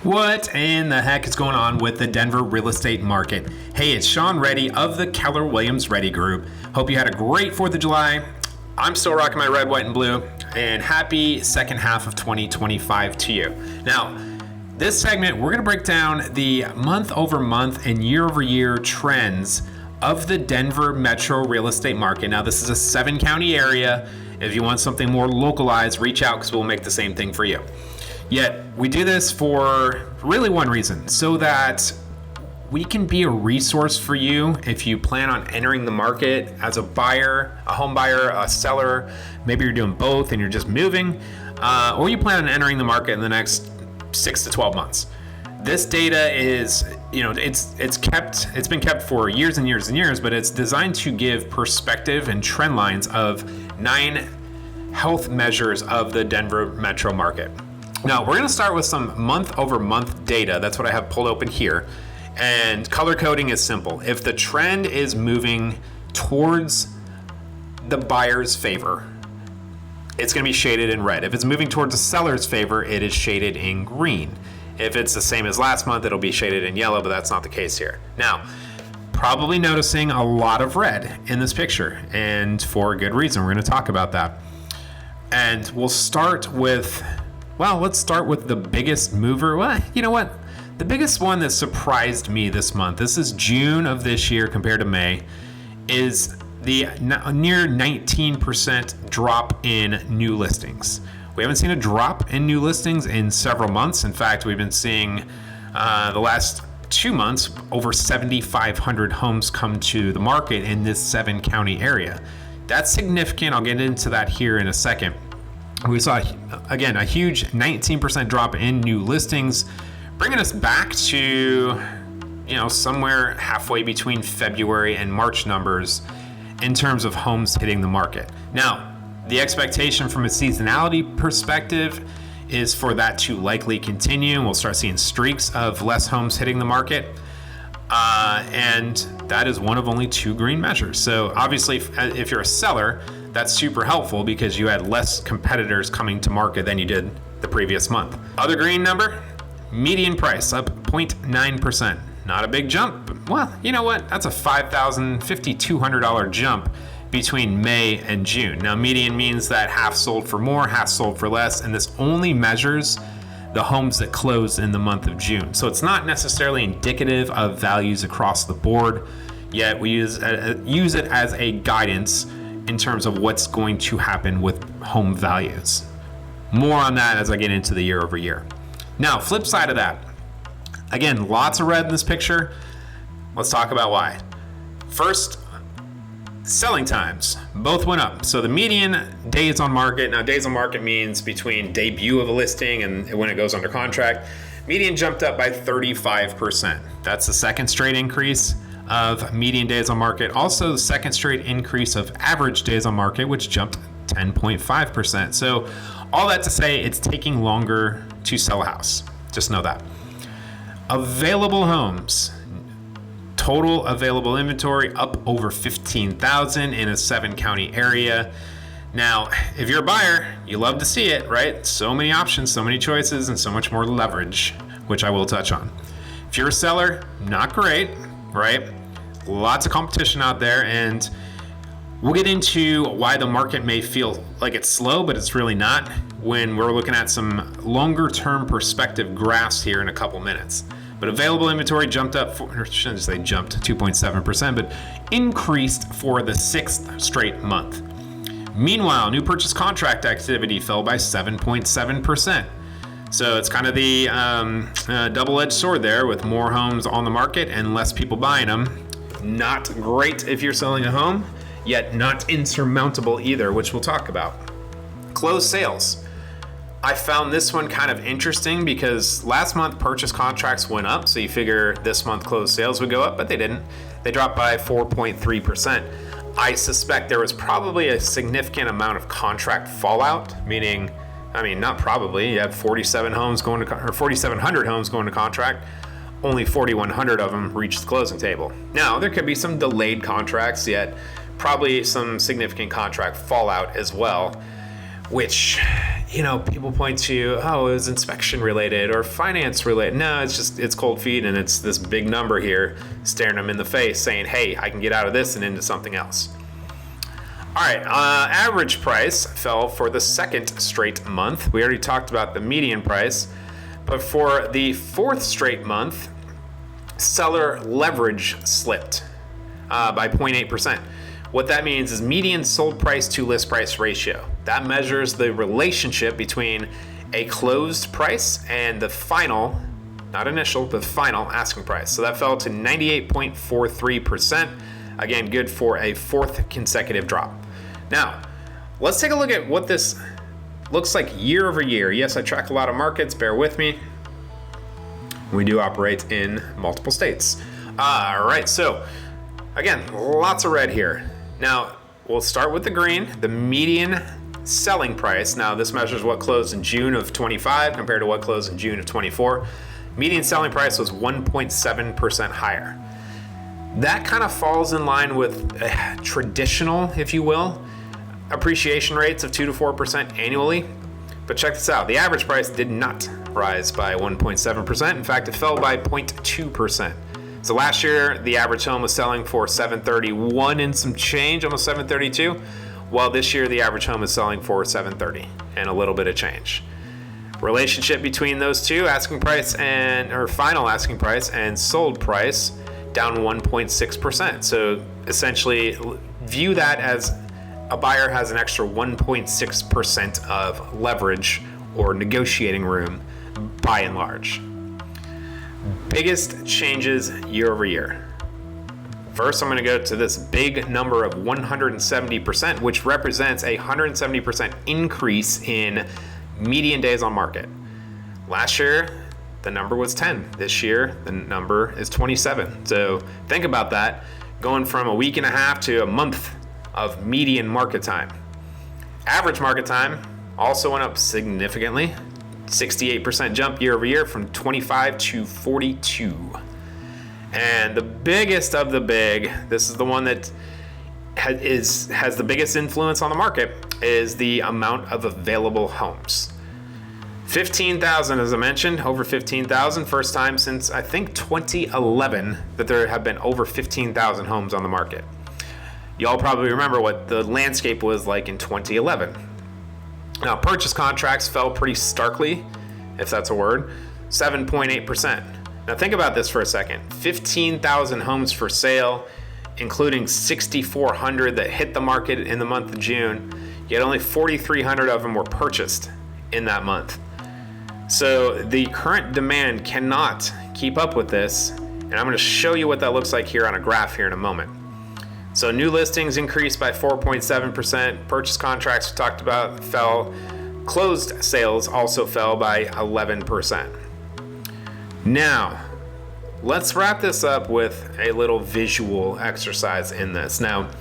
What in the heck is going on with the Denver real estate market? Hey, it's Sean Reddy of the Keller Williams Reddy Group. Hope you had a great 4th of July. I'm still rocking my red, white, and blue, and happy second half of 2025 to you. Now, this segment, we're going to break down the month over month and year over year trends of the Denver metro real estate market. Now, this is a 7-county area. If you want something more localized, reach out because we'll make the same thing for you. Yet, we do this for really one reason, so that we can be a resource for you if you plan on entering the market as a buyer, a home buyer, a seller. Maybe you're doing both and you're just moving, or you plan on entering the market in the next 6 to 12 months. This data is, it's been kept for years and years and years, but it's designed to give perspective and trend lines of 9 health measures of the Denver metro market. Now, we're going to start with some month-over-month data. That's what I have pulled open here. And color coding is simple. If the trend is moving towards the buyer's favor, it's going to be shaded in red. If it's moving towards the seller's favor, it is shaded in green. If it's the same as last month, it'll be shaded in yellow, but that's not the case here. Now, probably noticing a lot of red in this picture, and for a good reason. We're going to talk about that. And we'll start with... let's start with the biggest mover. Well, you know what? The biggest one that surprised me this month, this is June of this year compared to May, is the near 19% drop in new listings. We haven't seen a drop in new listings in several months. In fact, we've been seeing the last 2 months over 7,500 homes come to the market in this 7-county area. That's significant. I'll get into that here in a second. We saw, again, a huge 19% drop in new listings, bringing us back to, somewhere halfway between February and March numbers in terms of homes hitting the market. Now, the expectation from a seasonality perspective is for that to likely continue. We'll start seeing streaks of less homes hitting the market. And that is one of only 2 green measures. So obviously, if you're a seller, that's super helpful because you had less competitors coming to market than you did the previous month. Other green number, median price up 0.9%. Not a big jump, but, well, you know what? That's a $5,200 jump between May and June. Now, median means that half sold for more, half sold for less, and this only measures the homes that closed in the month of June. So it's not necessarily indicative of values across the board, yet we use it as a guidance in terms of what's going to happen with home values. More on that as I get into the year over year. Now, flip side of that. Again, lots of red in this picture. Let's talk about why. First, selling times. Both went up. So the median days on market, now days on market means between debut of a listing and when it goes under contract, median jumped up by 35%. That's the second straight increase of median days on market. Also, the second straight increase of average days on market, which jumped 10.5%. So all that to say, it's taking longer to sell a house. Just know that. Available homes. Total available inventory up over 15,000 in a 7-county area. Now, if you're a buyer, you love to see it, right? So many options, so many choices, and so much more leverage, which I will touch on. If you're a seller, not great, right? Lots of competition out there, and we'll get into why the market may feel like it's slow, but it's really not, when we're looking at some longer term perspective graphs here in a couple minutes. But available inventory jumped up, or shouldn't say jumped 2.7%, but increased for the 6th straight month. Meanwhile, new purchase contract activity fell by 7.7%. So it's kind of the double-edged sword there, with more homes on the market and less people buying them. Not great if you're selling a home, yet not insurmountable either, which we'll talk about. Closed sales. I found this one kind of interesting because last month purchase contracts went up, so you figure this month closed sales would go up, but they didn't. They dropped by 4.3%. I suspect there was probably a significant amount of contract fallout, meaning, not probably, you had 4,700 homes going to contract. Only 4,100 of them reached the closing table. Now, there could be some delayed contracts, yet probably some significant contract fallout as well, which, people point to, oh, it was inspection related or finance related. No, it's cold feet, and it's this big number here staring them in the face saying, hey, I can get out of this and into something else. All right, average price fell for the second straight month. We already talked about the median price, but for the fourth straight month, seller leverage slipped by 0.8%. What that means is median sold price to list price ratio. That measures the relationship between a closed price and the final, not initial, but final asking price. So that fell to 98.43%. Again, good for a fourth consecutive drop. Now, let's take a look at what this looks like year over year. Yes, I track a lot of markets, bear with me. We do operate in multiple states. All right, so again, lots of red here. Now, we'll start with the green, the median selling price. Now, this measures what closed in June of 25 compared to what closed in June of 24. Median selling price was 1.7% higher. That kind of falls in line with traditional, if you will, appreciation rates of 2 to 4% annually. But check this out, the average price did not rise by 1.7%. In fact, it fell by 0.2%. So last year, the average home was selling for $731 and some change, almost $732, while this year the average home is selling for $730 and a little bit of change. Relationship between those two, asking price or final asking price and sold price, down 1.6%. So essentially, view that as a buyer has an extra 1.6% of leverage or negotiating room by and large. Biggest changes year over year. First, I'm going to go to this big number of 170%, which represents a 170% increase in median days on market. Last year, the number was 10. This year, the number is 27. So think about that, going from a week and a half to a month of median market time. Average market time also went up significantly. 68% jump year over year from 25 to 42. And the biggest of the big, this is the one that has the biggest influence on the market, is the amount of available homes. 15,000, as I mentioned, over 15,000. First time since, I think, 2011 that there have been over 15,000 homes on the market. Y'all probably remember what the landscape was like in 2011. Now, purchase contracts fell pretty starkly, if that's a word, 7.8%. Now, think about this for a second. 15,000 homes for sale, including 6,400 that hit the market in the month of June, yet only 4,300 of them were purchased in that month. So the current demand cannot keep up with this, and I'm going to show you what that looks like here on a graph here in a moment. So new listings increased by 4.7%. Purchase contracts we talked about fell. Closed sales also fell by 11%. Now, let's wrap this up with a little visual exercise in this. Now,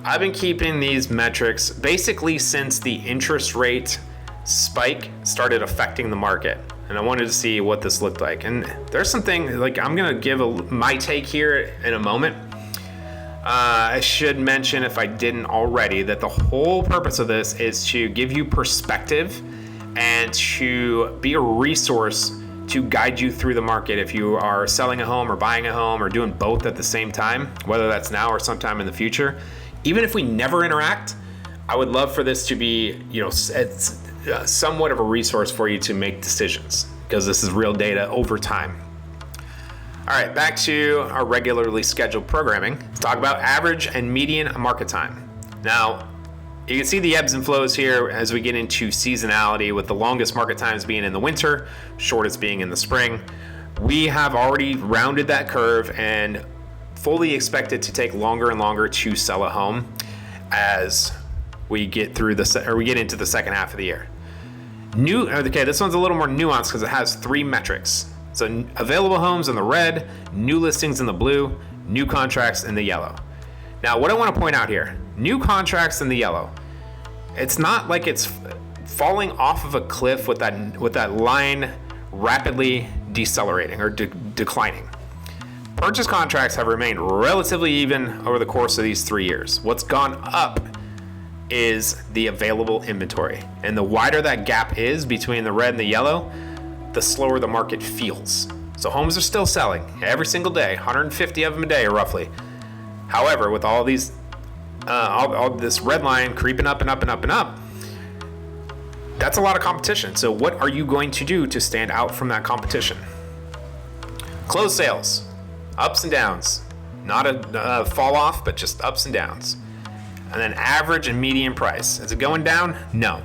I've been keeping these metrics basically since the interest rate spike started affecting the market. And I wanted to see what this looked like. And there's something, like, I'm going to give my take here in a moment. I should mention, if I didn't already, that the whole purpose of this is to give you perspective and to be a resource to guide you through the market if you are selling a home or buying a home or doing both at the same time, whether that's now or sometime in the future. Even if we never interact, I would love for this to be, somewhat of a resource for you to make decisions, because this is real data over time. All right, back to our regularly scheduled programming. Let's talk about average and median market time. Now, you can see the ebbs and flows here as we get into seasonality, with the longest market times being in the winter, shortest being in the spring. We have already rounded that curve and fully expect it to take longer and longer to sell a home as we get into the second half of the year. This one's a little more nuanced because it has three metrics. So available homes in the red, new listings in the blue, new contracts in the yellow. Now, what I want to point out here, new contracts in the yellow, it's not like it's falling off of a cliff with that line rapidly decelerating or declining. Purchase contracts have remained relatively even over the course of these 3 years. What's gone up is the available inventory. And the wider that gap is between the red and the yellow, the slower the market feels. So homes are still selling every single day, 150 of them a day roughly. However, with all these, all this red line creeping up and up and up and up, that's a lot of competition. So what are you going to do to stand out from that competition? Closed sales, ups and downs, not a fall off, but just ups and downs. And then average and median price. Is it going down? No.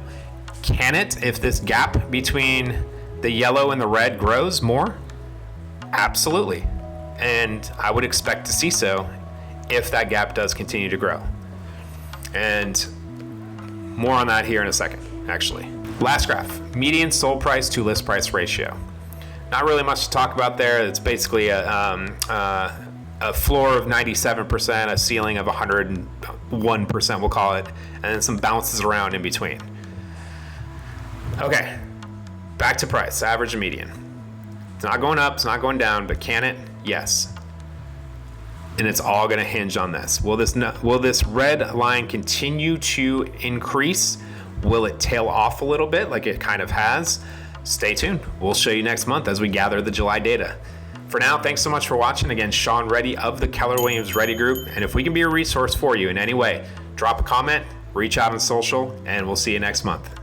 Can it if this gap between the yellow and the red grows more? Absolutely. And I would expect to see so if that gap does continue to grow. And more on that here in a second, actually. Last graph, median sold price to list price ratio. Not really much to talk about there. It's basically a floor of 97%, a ceiling of 101%, we'll call it, and then some bounces around in between. Okay, back to price, average and median. It's not going up, it's not going down, but can it? Yes. And it's all going to hinge on this. Will this red line continue to increase? Will it tail off a little bit like it kind of has? Stay tuned. We'll show you next month as we gather the July data. For now, thanks so much for watching. Again, Sean Reddy of the Keller Williams Ready Group. And if we can be a resource for you in any way, drop a comment, reach out on social, and we'll see you next month.